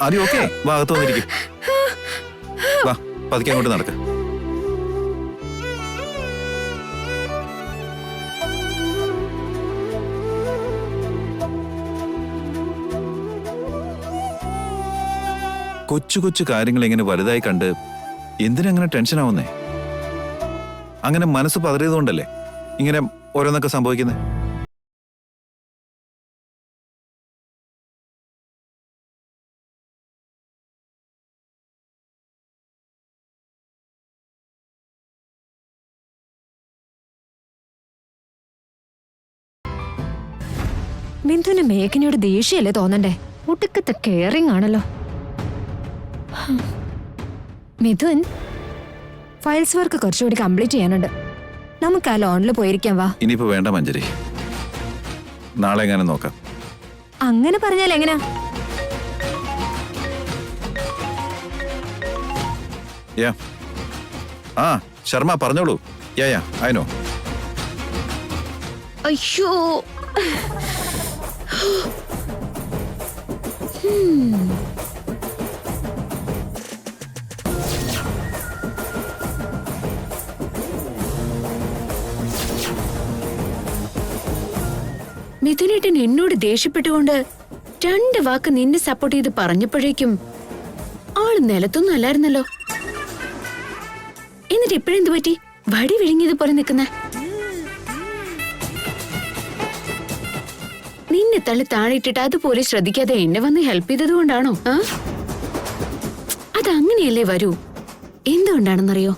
ആദ്യം ഓക്കെ ഭാഗത്ത് വന്നിരിക്കും. വാ പതുക്കെ അങ്ങോട്ട് നടക്ക. കൊച്ചു കൊച്ചു കാര്യങ്ങൾ ഇങ്ങനെ വലുതായി കണ്ട് എന്തിനങ്ങനെ ടെൻഷൻ ആവുന്നേ? അങ്ങനെ മനസ്സ് പതറിയതുകൊണ്ടല്ലേ ഇങ്ങനെ ഓരോന്നൊക്കെ സംഭവിക്കുന്നത്. ബിന്ദുവിന് മേഘനയോട് ദേഷ്യല്ലേ തോന്നണ്ടേ? ഒടുക്കത്തെ കെയറിംഗ് ആണല്ലോ. മിഥുൻ, ഫയൽസ് വർക്ക് കുറച്ചുകൂടി കംപ്ലീറ്റ് ചെയ്യാനുണ്ട്. നമുക്ക് ആ ലോണിൽ പോയിരിക്കാം. വാ. ഇനിയിപ്പോ വേണ്ട മഞ്ജരി, നാളെ എങ്ങനെ നോക്കാം. അങ്ങനെ പറഞ്ഞാൽ എങ്ങനാ? ആ ശർമ്മ പറഞ്ഞോളൂ. യാ ഐ നോ. അയ്യോ, മിഥുനേട്ടൻ എന്നോട് ദേഷ്യപ്പെട്ടുകൊണ്ട് 2 വാക്ക് നിന്നെ സപ്പോർട്ട് ചെയ്ത് പറഞ്ഞപ്പോഴേക്കും ആള് നിലത്തൊന്നും അല്ലായിരുന്നല്ലോ. എന്നിട്ട് ഇപ്പഴെന്തു പറ്റി? വടി വിഴുങ്ങിയതുപോലെ നിൽക്കുന്ന നിന്നെ തള്ളി താഴെയിട്ടിട്ട് അതുപോലെ ശ്രദ്ധിക്കാതെ എന്നെ വന്ന് ഹെൽപ്പ് ചെയ്തത് കൊണ്ടാണോ? അതങ്ങനെയല്ലേ വരൂ. എന്തുകൊണ്ടാണെന്നറിയോ?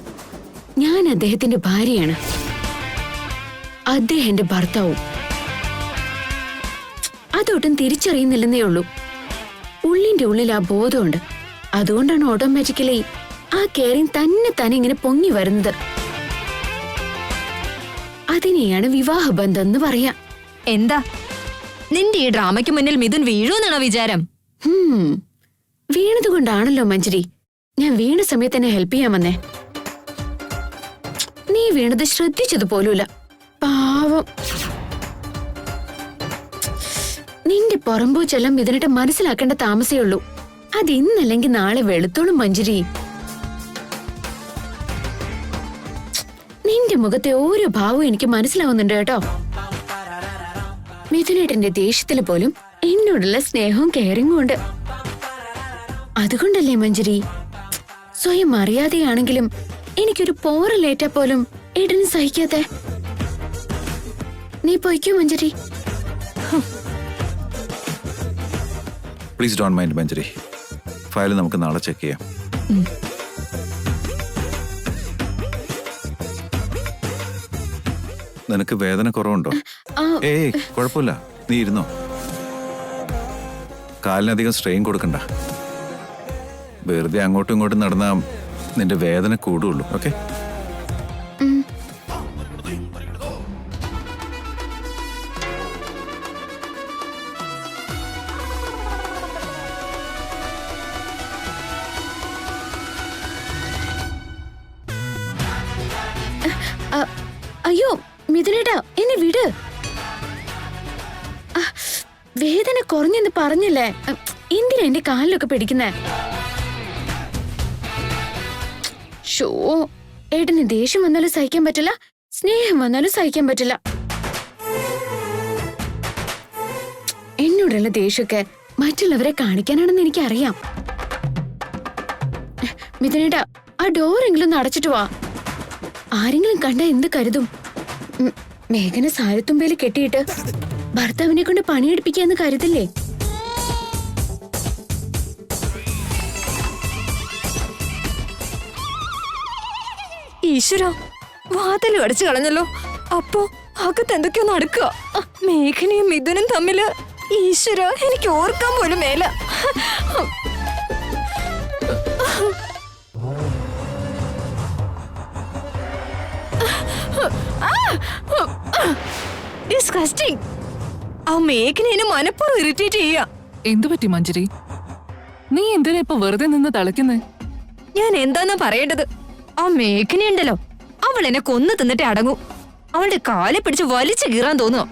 ഞാൻ അദ്ദേഹത്തിന്റെ ഭാര്യയാണ്, അദ്ദേഹം എന്റെ ഭർത്താവും. അതൊട്ടും തിരിച്ചറിയുന്നില്ലെന്നേ ഉള്ളൂ. ഉള്ളിന്റെ ഉള്ളിൽ ആ ബോധമുണ്ട്. അതുകൊണ്ടാണ് ഓട്ടോമാറ്റിക്കലി ആ കെയറിങ് തന്നെ ഇങ്ങനെ പൊങ്ങി വരുന്നത്. അതിനെയാണ് വിവാഹബന്ധം എന്ന് പറയാ. എന്താ നിന്റെ ഈ ഡ്രാമയ്ക്ക് മുന്നിൽ മിഥുൻ വീഴുമെന്നാണോ വിചാരം? വീണതുകൊണ്ടാണല്ലോ മഞ്ജരി ഞാൻ വീണ സമയത്ത് തന്നെ ഹെൽപ്പ് ചെയ്യാൻ വന്നേ. നീ വീണത് ശ്രദ്ധിച്ചത് പോലുമില്ല. പാവം. നിന്റെ പുറംപൂച്ചെല്ലാം ഇതിനിട്ട് മനസ്സിലാക്കേണ്ട താമസേ ഉള്ളൂ. അത് ഇന്നല്ലെങ്കിൽ നാളെ വെളുത്തോളും മഞ്ജരി. നിന്റെ മുഖത്തെ ഓരോ ഭാവവും എനിക്ക് മനസ്സിലാവുന്നുണ്ട് കേട്ടോ. മിഥുനേട്ടന്റെ ദേഷ്യത്തില് പോലും എന്നോടുള്ള സ്നേഹവും കെയറിങ്ങും ഉണ്ട്. അതുകൊണ്ടല്ലേ മഞ്ജരി സ്വയം അറിയാതെയാണെങ്കിലും എനിക്കൊരു പോറലേറ്റാ പോലും ഏട്ടന് സഹിക്കാതെ. നീ പോയിക്കോ Manjari. Please don't mind Manjari. File നമുക്ക് നാളെ ചെക്ക് ചെയ്യാം. നിനക്ക് വേദന കുറവുണ്ടോ? ഏയ് കുഴപ്പമില്ല, നീ ഇരുന്നോ. കാലിനധികം സ്ട്രെയിൻ കൊടുക്കണ്ട. വെറുതെ അങ്ങോട്ടും ഇങ്ങോട്ടും നടന്നാ നിന്റെ വേദന കൂടുള്ളൂ. ഓക്കെ? അയ്യോ മിഥുനേട്ടാ, എന്നെ വിട്. വേദന കുറഞ്ഞെന്ന് പറഞ്ഞല്ലേ, എന്തിനാ എന്റെ കാലിലൊക്കെ പിടിക്കുന്നേ? ഷോ, ഏട്ടന് ദേഷ്യം വന്നാലും സഹിക്കാൻ പറ്റില്ല, സ്നേഹം വന്നാലും സഹിക്കാൻ പറ്റില്ല. എന്നോടുള്ള ദേഷ്യമൊക്കെ മറ്റുള്ളവരെ കാണിക്കാനാണെന്ന് എനിക്കറിയാം. മിഥുനേട്ടാ, ആ ഡോറെങ്കിലും ഒന്ന് അടച്ചിട്ട് വാ. ആരെങ്കിലും കണ്ട എന്ത് കരുതും? മേഘന സാരത്തുമ്പേല് കെട്ടിയിട്ട് ഭർത്താവിനെ കൊണ്ട് പണിയെടുപ്പിക്കാന്ന് കരുതില്ലേ? ഈശ്വരാ, വാതിലും അടച്ചു കളഞ്ഞല്ലോ. അപ്പോ അകത്ത് എന്തൊക്കെയോ നടക്കുക. മേഘനയും മിഥുനും തമ്മില്. ഈശ്വര, എനിക്ക് ഓർക്കാൻ പോലും മേല. ഡിസ്കസ്റ്റിംഗ്. ആ മേഘനെ മനപ്പുറം ഇറിറ്റേറ്റ് ചെയ്യാ. എന്തു പറ്റി മഞ്ജരി? നീ എന്തിനാ ഇപ്പൊ വെറുതെ നിന്ന് തളയ്ക്കുന്നേ? ഞാൻ എന്താന്നാ പറയേണ്ടത്? ആ മേഘനയുണ്ടല്ലോ, അവൾ എന്നെ കൊന്നു തിന്നിട്ടേ അടങ്ങൂ. അവളുടെ കാലെ പിടിച്ച് വലിച്ചു കീറാൻ തോന്നുക.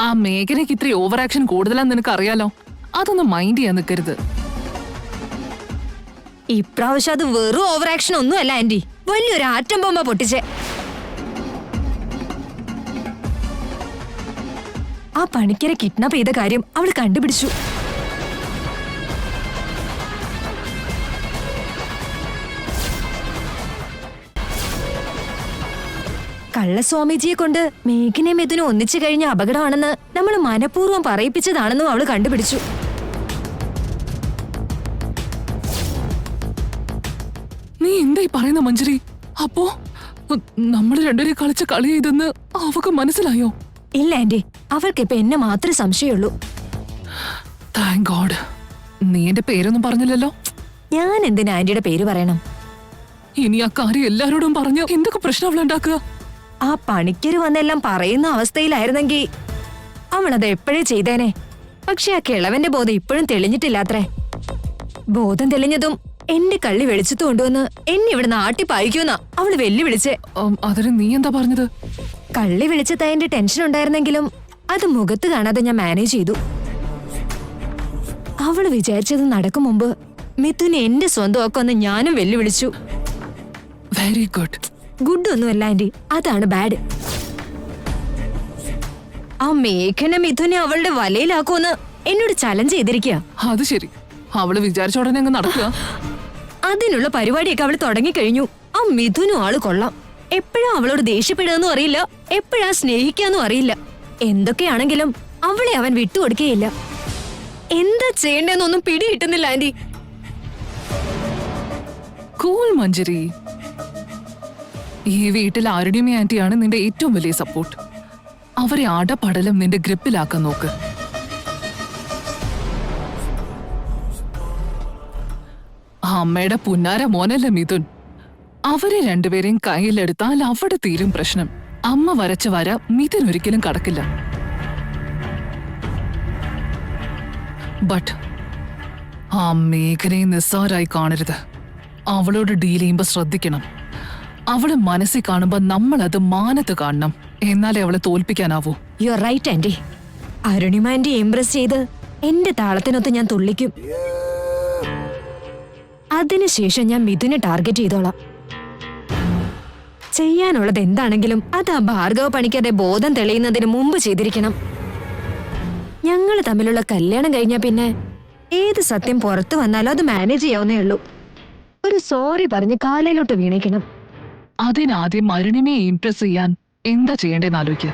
ആ മേഘനയ്ക്ക് ഇത്ര ഓവർ ആക്ഷൻ കൂടുതലാന്ന് നിനക്ക് അറിയാലോ. അതൊന്നും മൈൻഡ് ചെയ്യാൻ നിൽക്കരുത്. ഇപ്രാവശ്യം അത് വെറും ഓവർ ആക്ഷൻ ഒന്നുമല്ല ആന്റി, വലിയൊരു ആറ്റം ബോംബ പൊട്ടിച്ചേ. ആ പണിക്കരെ കിഡ്നാപ്പ് ചെയ്ത കാര്യം അവൾ കണ്ടുപിടിച്ചു. കള്ളസ്വാമിജിയെ കൊണ്ട് മേഘനെ മിഥുനും ഒന്നിച്ചു കഴിഞ്ഞ അപകടമാണെന്ന് നമ്മൾ മനഃപൂർവ്വം പറയിപ്പിച്ചതാണെന്നും അവള് കണ്ടുപിടിച്ചു. നീ എന്തായി പറയുന്ന മഞ്ജരി? അപ്പോ നമ്മൾ രണ്ടുപേരെ കളിച്ച കളി ഇതെന്ന് അവക്ക് മനസ്സിലായോ? ഇല്ല ആന്റി, അവൾക്കിപ്പൊ എന്നെ മാത്രമേ സംശയമുള്ളൂ. Thank God. നീ എന്റെ പേരൊന്നും പറഞ്ഞില്ലല്ലോ. ഞാൻ എന്തിനാ ആന്റിയുടെ പേര് പറയണം? ഇനി ആ കാര്യം എല്ലാരോടും പറഞ്ഞു എന്തൊക്കെ പ്രശ്നം അവളുണ്ടാക്കുക? ആ പണിക്കര് വന്നെല്ലാം പറയുന്ന അവസ്ഥയിലായിരുന്നെങ്കിൽ അവളത് എപ്പോഴേ ചെയ്തേനെ. പക്ഷെ ആ കിളവന്റെ ബോധം ഇപ്പോഴും തെളിഞ്ഞിട്ടില്ലാത്രേ. ബോധം തെളിഞ്ഞതും എന്റെ കള്ളി വെളിച്ചത്ത് കൊണ്ടുവന്ന് എന്നെ ഇവിടെ നാട്ടി പായിക്കുന്ന അവള് വെല്ലുവിളിച്ചേ. അതിന് നീ എന്താ പറഞ്ഞത്? കള്ളി വിളിച്ചതായതിന്റെ ടെൻഷൻ ഉണ്ടായിരുന്നെങ്കിലും അത് മുഖത്ത് കാണാതെ ഞാൻ മാനേജ് ചെയ്തു. അവള് വിചാരിച്ചത് നടക്കും മുമ്പ് മിഥുനെ എന്റെ സ്വന്തമാക്കുമെന്ന് ഞാനും വെല്ലുവിളിച്ചു. Very good. ഗുഡ് ഒന്നുമല്ല ആന്റി, അതാണ് ബാഡ്. ആ മേഘന മിഥുനെ അവളുടെ വലയിലാക്കുമെന്ന് എന്നോട് ചലഞ്ച് ചെയ്തിരിക്കുക. അത് ശരി, അവള് വിചാരിച്ച ഉടനെ അങ്ങ് നടക്കുക. അതിനുള്ള പരിപാടിയൊക്കെ അവള് തുടങ്ങിക്കഴിഞ്ഞു. ആ മിഥുനും ആള് കൊള്ളാം. എപ്പോഴാ അവളോട് ദേഷ്യപ്പെടുകയെന്നും അറിയില്ല, എപ്പോഴാ സ്നേഹിക്കാന്നും അറിയില്ല. എന്തൊക്കെയാണെങ്കിലും അവളെ അവൻ വിട്ടുകൊടുക്കുകയില്ല. എന്താ ചെയ്യേണ്ടെന്നൊന്നും പിടി കിട്ടുന്നില്ല ആന്റി. കൂൾ മഞ്ജരി. ഈ വീട്ടിൽ ആരുടെയും ആന്റിയാണ് നിന്റെ ഏറ്റവും വലിയ സപ്പോർട്ട്. അവരെ അടപടലം നിന്റെ ഗ്രിപ്പിലാക്കാൻ നോക്ക്. അമ്മയുടെ പുന്നാര മോനല്ല മിഥുൻ. അവരെ രണ്ടുപേരെയും കയ്യിലെടുത്താൽ അവിടെ തീരും പ്രശ്നം. അമ്മ വരച്ച വര മിഥുൻ ഒരിക്കലും കടക്കില്ല. ബട്ട് ആ മേഘനയെ നിസ്സാരായി കാണരുത്. അവളോട് ഡീൽ ചെയ്യുമ്പോ ശ്രദ്ധിക്കണം. അവള് മനസ്സിൽ കാണുമ്പോ നമ്മൾ അത് മാനത്ത് കാണണം. എന്നാലേ അവളെ തോൽപ്പിക്കാനാവൂ. You are right aunty. Arunima aunty impress ചെയ്ത് എന്റെ താളത്തിനൊത്ത് ഞാൻ തുള്ളിക്കും. അതിനുശേഷം ഞാൻ മിഥുനെ ടാർഗറ്റ് ചെയ്തോളാം. ചെയ്യാനുള്ളത് എന്താണെങ്കിലും അത് ആ ഭാർഗവ പണിക്കരുടെ ബോധം തെളിയുന്നതിന് മുമ്പ് ചെയ്തിരിക്കണം. ഞങ്ങൾ തമ്മിലുള്ള കല്യാണം കഴിഞ്ഞാ പിന്നെ ഏത് സത്യം പുറത്തു വന്നാലും അത് മാനേജ് ചെയ്യാവുന്നേ ഉള്ളൂ. ഒരു സോറി പറഞ്ഞ് കാലയിലോട്ട് വീണിക്കണം. അതിനാദ്യം അരുണിമയെ ഇംപ്രസ് ചെയ്യാൻ എന്താ ചെയ്യേണ്ടതെന്ന് ആലോചിക്കുക.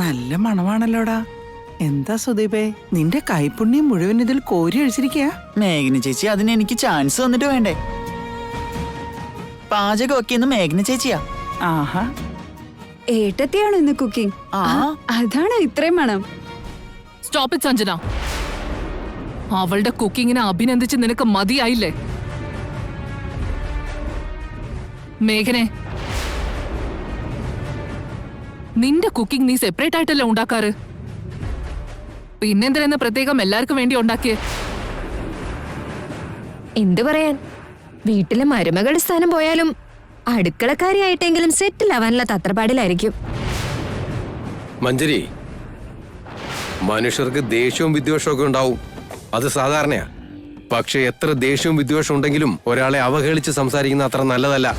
നല്ല മണമാണല്ലോടാ. എന്താ സുദീപേ, നിന്റെ കൈപ്പുണ്യം മുഴുവൻ ഇതിൽ കോരി അഴിച്ചിരിക്കുക. മേഘന ചേച്ചി അതിന് എനിക്ക് ചാൻസ് തന്നിട്ട് വേണ്ടേ? പാചകമൊക്കെ ഇന്ന് മേഘന ചേച്ചിയാ. ആഹാ, ഏട്ടത്തെയാണോ ഇന്ന് കുക്കിംഗ്? അതാണോ ഇത്രയും മണം? Stop it Sanjana. അവളുടെ കുക്കിങ്ങിനെ അഭിനന്ദിച്ച് നിനക്ക് മതിയായില്ലേ? മേഘനെ, നിന്റെ കുക്കിംഗ് നീ സെപ്പറേറ്റ് ആയിട്ടല്ലേ ഉണ്ടാക്കാറ്? പിന്നെന്തിനെന്ന് പ്രത്യേകം എല്ലാവർക്കും വേണ്ടി ഉണ്ടാക്കിയേ? എന്തു പറയാൻ, വീട്ടിലെ മരുമകളുടെ സ്ഥാനം പോയാലും അടുക്കളക്കാരിയായിട്ടെങ്കിലും സെറ്റിൽ ആവാനുള്ള തത്രപ്പാടിലായിരിക്കും. മഞ്ജരി, മനുഷ്യർക്ക് ദേഷ്യവും വിദ്വേഷവും ഒക്കെ ഉണ്ടാവും, അത് സാധാരണയാ. പക്ഷെ എത്ര ദേഷ്യവും വിദ്വേഷം ഉണ്ടെങ്കിലും ഒരാളെ അവഹേളിച്ച് സംസാരിക്കുന്ന അത്ര നല്ലതല്ല.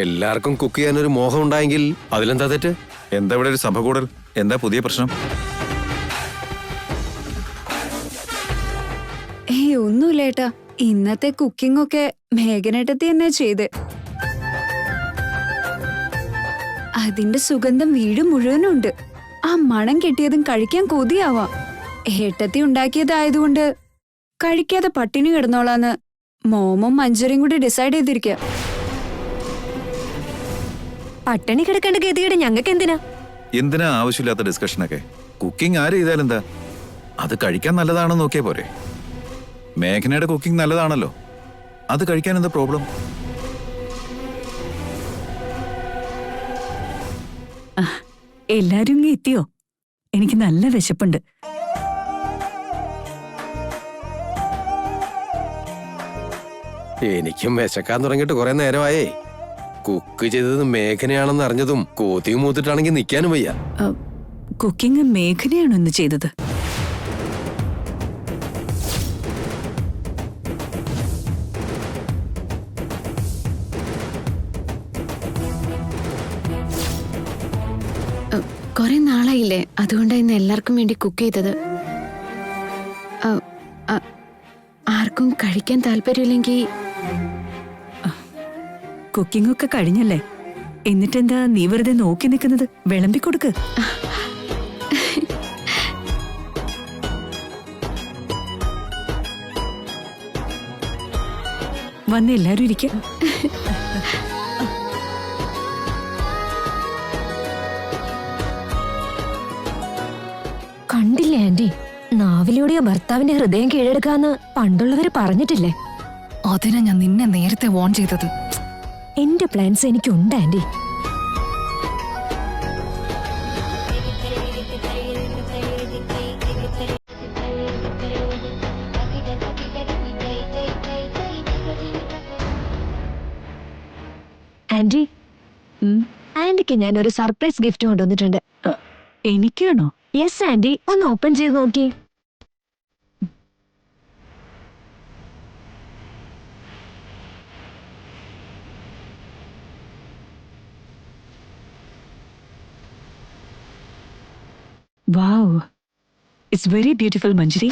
എല്ലാവർക്കും കുക്ക് ചെയ്യാനൊരു മോഹം ഉണ്ടായെങ്കിൽ അതിലെന്താ തെറ്റ്? എന്താ ഇവിടെ ഒരു സഭ കൂടൽ? എന്താ പുതിയ പ്രശ്നം? ഒന്നുമില്ല ഏട്ടാ, ഇന്നത്തെ കുക്കിംഗ് ഒക്കെ മേഘനേട്ടത്തി തന്നെ ചെയ്ത്. അതിന്റെ സുഗന്ധം വീട് മുഴുവനുണ്ട്. ആ മണം കിട്ടിയതും കഴിക്കാൻ കൊതിയാവാ. ഏട്ടത്തി ഉണ്ടാക്കിയതായതുകൊണ്ട് കഴിക്കാതെ പട്ടിണി കിടന്നോളാന്ന് മോമും മഞ്ജരിയും കൂടി ഡിസൈഡ് ചെയ്തിരിക്കുക. പട്ടിണി കിടക്കേണ്ട ഗതികേട് ഞങ്ങൾക്ക് എന്തിനാ? എന്തിനാ ആവശ്യമില്ലാത്ത ഡിസ്കഷനൊക്കെ? കുക്കിംഗ് ആര് ചെയ്താലെന്താ? അത് കഴിക്കാൻ നല്ലതാണോ നോക്കിയാ പോരെ? മേഘനയുടെ കുക്കിംഗ് നല്ലതാണല്ലോ, അത് കഴിക്കാൻ എന്താ പ്രോബ്ലം? എല്ലാരും ഇങ്ങ് എത്തിയോ? എനിക്ക് നല്ല വിശപ്പുണ്ട്. എനിക്കും വിശക്കാൻ തുടങ്ങിയിട്ട് കുറെ നേരമായേ. കുക്ക് ചെയ്തത് മേഘനയാണെന്ന് അറിഞ്ഞതും കോത്തിയും മൂത്തിട്ടാണെങ്കിൽ നിൽക്കാനും വയ്യ. കുക്കിംഗ് മേഘനയാണോ ഇന്ന് ചെയ്തത്? കുറെ നാളായില്ലേ, അതുകൊണ്ടാ ഇന്ന് എല്ലാവർക്കും വേണ്ടി കുക്ക് ചെയ്തത്. ആർക്കും കഴിക്കാൻ താല്പര്യമില്ലെങ്കിൽ കുക്കിംഗ് ഒക്കെ കഴിഞ്ഞല്ലേ, എന്നിട്ടെന്താ നീ വെറുതെ നോക്കി നിൽക്കുന്നത്? വിളമ്പിക്കൊടുക്ക്. വന്ന് എല്ലാരും ഇരിക്കാം. കണ്ടില്ലേ ആന്റി, നാവിലൂടെയോ ഭർത്താവിന്റെ ഹൃദയം കീഴടക്കാന്ന് പണ്ടുള്ളവര് പറഞ്ഞിട്ടില്ലേ? അതിനാ ഞാൻ നിന്നെ നേരത്തെ വാൺ ചെയ്തത്. എന്റെ പ്ലാൻസ് എനിക്കുണ്ട് ആന്റി. ആന്റി, ആന്റിക്ക് ഞാനൊരു സർപ്രൈസ് ഗിഫ്റ്റ് കൊണ്ടുവന്നിട്ടുണ്ട്. എനിക്കാണോ? യെസ് ആന്റി, ഒന്ന് ഓപ്പൺ ചെയ്ത് നോക്കി. വാവ്, ഇറ്റ്സ് വെരി ബ്യൂട്ടിഫുൾ മഞ്ജരി.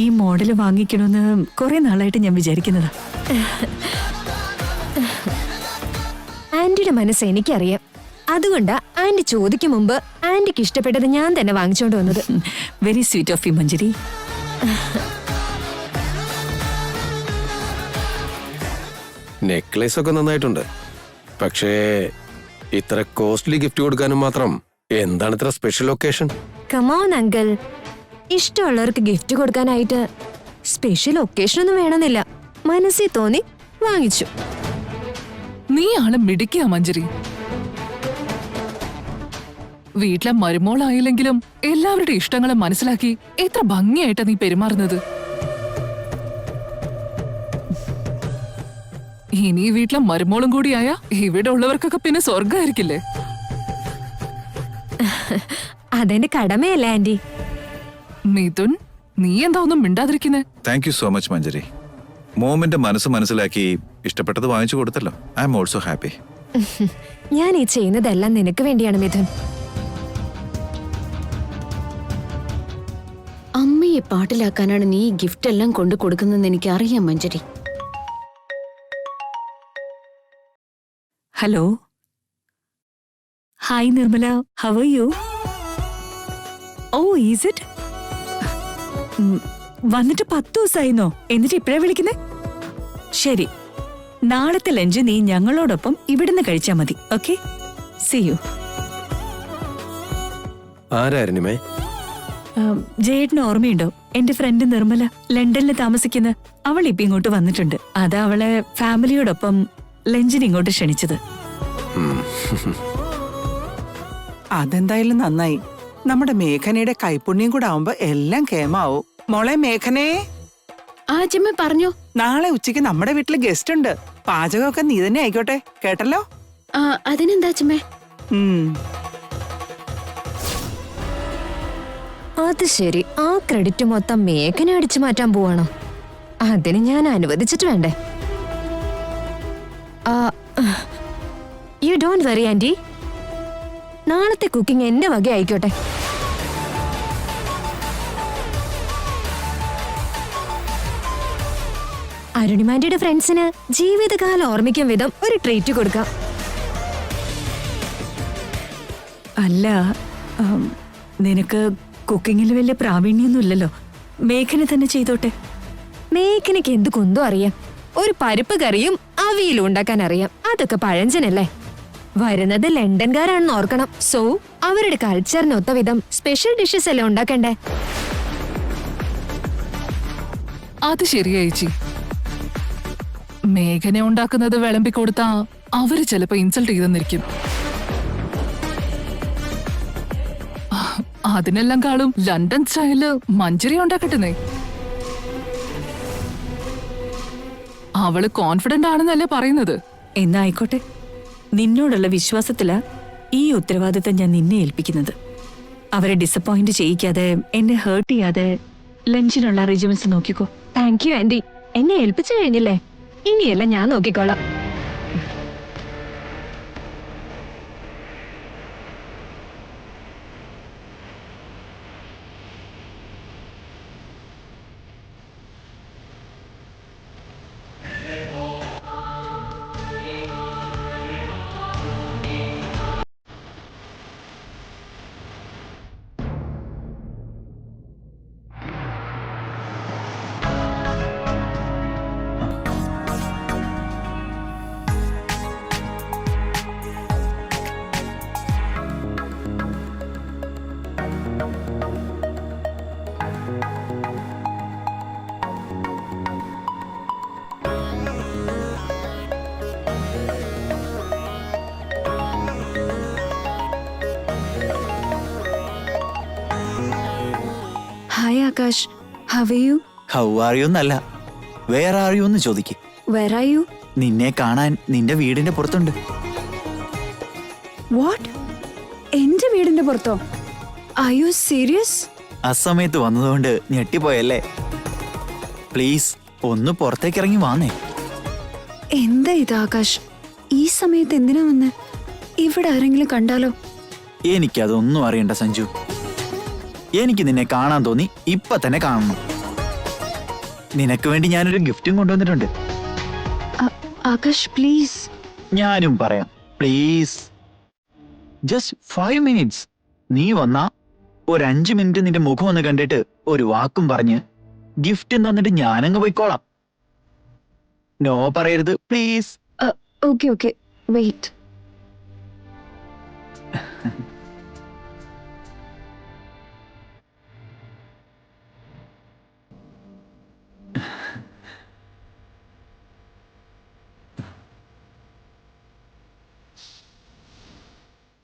ഈ മോഡല് വാങ്ങിക്കണമെന്ന് കുറെ നാളായിട്ട് ഞാൻ വിചാരിക്കുന്നതാ. ആന്റിയുടെ മനസ്സ് എനിക്കറിയാം. അതുകൊണ്ടാ ആന്റി ചോദിക്കും മുമ്പ് ആന്റിക്ക് ഇഷ്ടപ്പെട്ടത് ഞാൻ തന്നെ വാങ്ങിച്ചോണ്ട് വന്നത്. Very sweet of you Manjari. Necklace ഒക്കെ നന്നായിട്ടുണ്ട്. പക്ഷേ ഇത്ര കോസ്റ്റ്ലി ഗിഫ്റ്റ് കൊടുക്കാനും മാത്രം എന്താണ് ഇത്ര സ്പെഷ്യൽ ഒക്കേഷൻ? കമോൺ അങ്കിൾ, ഇഷ്ടമുള്ളവർക്ക് ഗിഫ്റ്റ് കൊടുക്കാനായിട്ട് സ്പെഷ്യൽ ഒക്കേഷൻ ഒന്നും വേണമെന്നില്ല. മനസ്സിൽ തോന്നി വാങ്ങിച്ചു. നീ ആള് മിടിക്കുക മഞ്ജരി. വീട്ടിലെ മരുമോളായില്ലെങ്കിലും എല്ലാവരുടെ ഇഷ്ടങ്ങളെ മനസ്സിലാക്കി എത്ര ഭംഗിയായിട്ടാ നീ പെരുമാറുന്നത്. ഇനി വീട്ടിലെ മരുമോളും കൂടിയായ ഇവിടെ ഉള്ളവർക്കൊക്കെ പിന്നെ സ്വർഗമായിരിക്കില്ലേ? അതെന്റെ കടമയല്ല ആന്റി. മിഥുൻ, നീ എന്താ ഒന്നും മിണ്ടാതിരിക്കുന്നേ? Thank you so much Manjari. മോമിന്റെ മനസ്സ് മനസ്സിലാക്കി ഇഷ്ടപ്പെട്ടത് വാങ്ങിച്ചു കൊടുത്തല്ലോ. I am also happy. ഞാൻ ഈ ചെയ്യുന്നതെല്ലാം നിനക്ക് വേണ്ടിയാണ് മിഥുൻ. അമ്മയെ പാട്ടിലാക്കാനാണ് നീ ഈ ഗിഫ്റ്റ് എല്ലാം കൊണ്ടു കൊടുക്കുന്നതെന്ന് എനിക്ക് അറിയാം Manjari. Hello, hi Nirmala, how are you? Oh, is it? വന്നിട്ട് 10 ദിവസമായിരുന്നോ? എന്നിട്ട് ഇപ്പഴാ വിളിക്കുന്നേ? ശരി, നാളത്തെ ലഞ്ച് നീ ഞങ്ങളോടൊപ്പം ഇവിടുന്ന് കഴിച്ചാ മതി. Okay, see you. ആരായിരുന്നുമേ? ജയേട്ടന് ഓർമ്മയുണ്ടോ? എന്റെ ഫ്രണ്ട് നിർമ്മല, ലണ്ടനിൽ താമസിക്കുന്ന. അവൾ ഇപ്പൊ ഇങ്ങോട്ട് വന്നിട്ടുണ്ട്. അതാ അവളെ ഫാമിലിയോടൊപ്പം ലഞ്ചിന് ഇങ്ങോട്ട് ക്ഷണിച്ചത്. അതെന്തായാലും നന്നായി. നമ്മുടെ മേഘനയുടെ കൈപ്പുണ്യം കൂടെ ആവുമ്പോ എല്ലാം കേമാവും. മോളെ മേഘനേ, ആജമ്മ പറഞ്ഞോ. നാളെ ഉച്ചയ്ക്ക് നമ്മുടെ വീട്ടില് ഗസ്റ്റ് ഉണ്ട്. പാചകമൊക്കെ നീ തന്നെ ആയിക്കോട്ടെ, കേട്ടല്ലോ? അതിനെന്താ അച്ഛമ്മേ? അത് ശരി, ആ ക്രെഡിറ്റ് മൊത്തം മേഘന അടിച്ചു മാറ്റാൻ പോവാണോ? അതിന് ഞാൻ അനുവദിച്ചിട്ട് വേണ്ടേ? യു ഡോണ്ട് വെറി ആന്റി, നാളത്തെ കുക്കിംഗ് എന്റെ വക ആയിക്കോട്ടെ. അരുണിമാന്റിയുടെ ഫ്രണ്ട്സിന് ജീവിതകാലം ഓർമ്മിക്കും വിധം ഒരു ട്രീറ്റ് കൊടുക്കാം. അല്ല, നിനക്ക് കുക്കിങ്ങിൽ വലിയ പ്രാവീണ്യൊന്നുമില്ലല്ലോ. മേഘന തന്നെ ചെയ്തോട്ടെ. മേഘനയ്ക്ക് എന്ത് കുന്തോ അറിയാം. ഒരു പരിപ്പ് കറിയും അവിയലും ഉണ്ടാക്കാൻ അറിയാം. അതൊക്കെ പഴഞ്ചനല്ലേ. വരുന്നത് ലണ്ടൻകാരാണെന്ന് ഓർക്കണം. സോ അവരുടെ കൾച്ചറിനൊത്ത വിധം സ്പെഷ്യൽ ഡിഷസ് എല്ലാം ഉണ്ടാക്കണ്ടേ? അത് ശരിയായിച്ചി. മേഘനെ ഉണ്ടാക്കുന്നത് വിളമ്പിക്കൊടുത്താ അവര് ചിലപ്പോ ഇൻസൾട്ട് ചെയ്തെന്നിരിക്കും. അതിനെല്ലാം കാളും ലണ്ടൻ സ്റ്റൈല് മഞ്ചരി ഉണ്ടാക്കട്ടെന്നേ. അവള് കോൺഫിഡന്റ് ആണെന്നല്ലേ പറയുന്നത്. എന്നാ ആയിക്കോട്ടെ, നിന്നോടുള്ള വിശ്വാസത്തിലാ ഈ ഉത്തരവാദിത്തം ഞാൻ നിന്നെ ഏൽപ്പിക്കുന്നത്. അവരെ ഡിസപ്പോയിന്റ് ചെയ്യിക്കാതെ, എന്നെ ഹേർട്ട് ചെയ്യാതെ ലഞ്ചിനുള്ള അറേഞ്ച്മെന്റ്സ് നോക്കിക്കോ. Thank you aunty. എന്നെ ഏൽപ്പിച്ചു കഴിഞ്ഞില്ലേ, ഇനിയെല്ലാം ഞാൻ നോക്കിക്കോളാം. Hi Akash, how are U? How are U എന്നല്ല, വേറെ ആർ യു എന്ന് ചോദിക്ക്. Where are you? നിന്നെ കാണാൻ നിന്റെ വീടിന്റെ പുറത്തുണ്ട്. വാട്ട്? എന്റെ വീടിന്റെ പുറത്തോ? Are you serious? അസമയത്ത് വന്നതുകൊണ്ട് ഞെട്ടിപ്പോയല്ലേ? പ്ലീസ് ഒന്ന് പുറത്തേക്ക് ഇറങ്ങി വാന്നേ. എന്താ ഇത് ആകാശ്, ഈ സമയത്ത് എന്തിനാ വന്ന്? ഇവിടെ ആരെങ്കിലും കണ്ടാലോ? എനിക്കതൊന്നും അറിയണ്ട സഞ്ജു. എനിക്ക് നിന്നെ കാണാൻ തോന്നി, ഇപ്പൊ തന്നെ കാണണം. നിനക്ക് വേണ്ടി ഞാനൊരു ഗിഫ്റ്റും കൊണ്ടുവന്നിട്ടുണ്ട്. ആകാശ് പ്ലീസ്. ഞാനും പറയാം, പ്ലീസ്. Just 5 minutes. നീ വന്നാ ഒരു 5 minute നിന്റെ മുഖം ഒന്ന് കണ്ടിട്ട് ഒരു വാക്കും പറഞ്ഞ് ഗിഫ്റ്റ് തന്നിട്ട് ഞാനങ്ങ് പോയിക്കോളാം. നോ പറയരുത് please. Okay okay, wait.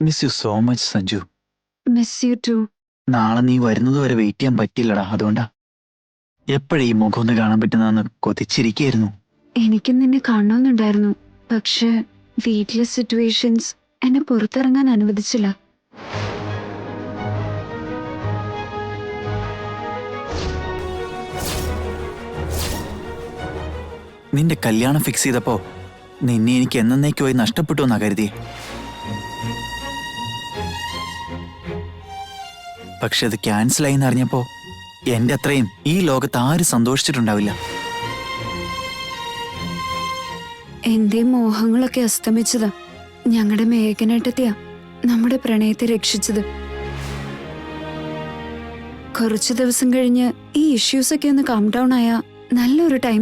Miss you so much Sanju. Miss you too. നാളെ നീ വരുന്നത് വരെ വെയിറ്റ് ചെയ്യാൻ പറ്റില്ലടാ, അതുകൊണ്ടാ. എപ്പോഴീ മുഖം ഒന്ന് കാണാൻ പറ്റുന്നതെന്ന് കൊതിച്ചിരിക്കുകയായിരുന്നു. എനിക്ക് നിന്നെ കാണണമെന്നുണ്ടായിരുന്നു, പക്ഷെ വീട്ടിലെ സിറ്റുവേഷൻസ് എന്നെ പുറത്തിറങ്ങാൻ അനുവദിച്ചില്ല. നിന്റെ കല്യാണം ഫിക്സ് ചെയ്തപ്പോ നിന്നെ എനിക്ക് എന്നേക്കുമായി നഷ്ടപ്പെട്ടു എന്നാ കരുതിയേ. പക്ഷെ അത് ക്യാൻസൽ ആയി എന്നറിഞ്ഞപ്പോ എന്റെ അത്രയും ഈ ലോകത്ത് ആരും സന്തോഷിച്ചിട്ടുണ്ടാവില്ല. എന്റെ മോഹങ്ങളൊക്കെ അസ്തമിച്ചതാ. ഞങ്ങളുടെ മേഘനേട്ടത്തെയാ നമ്മുടെ പ്രണയത്തെ രക്ഷിച്ചത്. കുറച്ചു ദിവസം കഴിഞ്ഞ് ഈ ഇഷ്യൂസ് ഒക്കെ ഒന്ന് കാം ഡൗൺ ആയാ നല്ലൊരു ടൈം